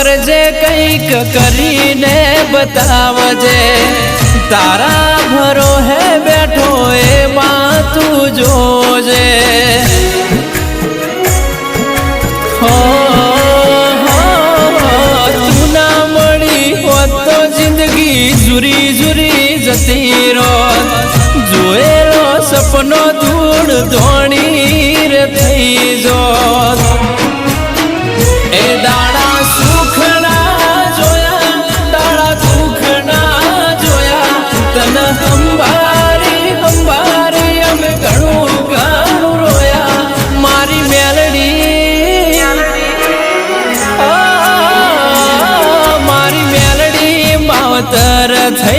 કરજે કંઈક કરીને બતાવજે તારા ભરો હે બેઠો એમાં તું જોજે તું ના મળી હોત તો જિંદગી જુરી જુરી જતી રોત જોયેલો સપનો ધૂળ ધોણી રે થઈ જોત એ દાડા સુખના જોયા દાડા દુખના જોયા તને હંભારી હંભારી અમે ઘણું ઘણું રોયા મારી મેલડી મારી મેલડી માવતર થઈ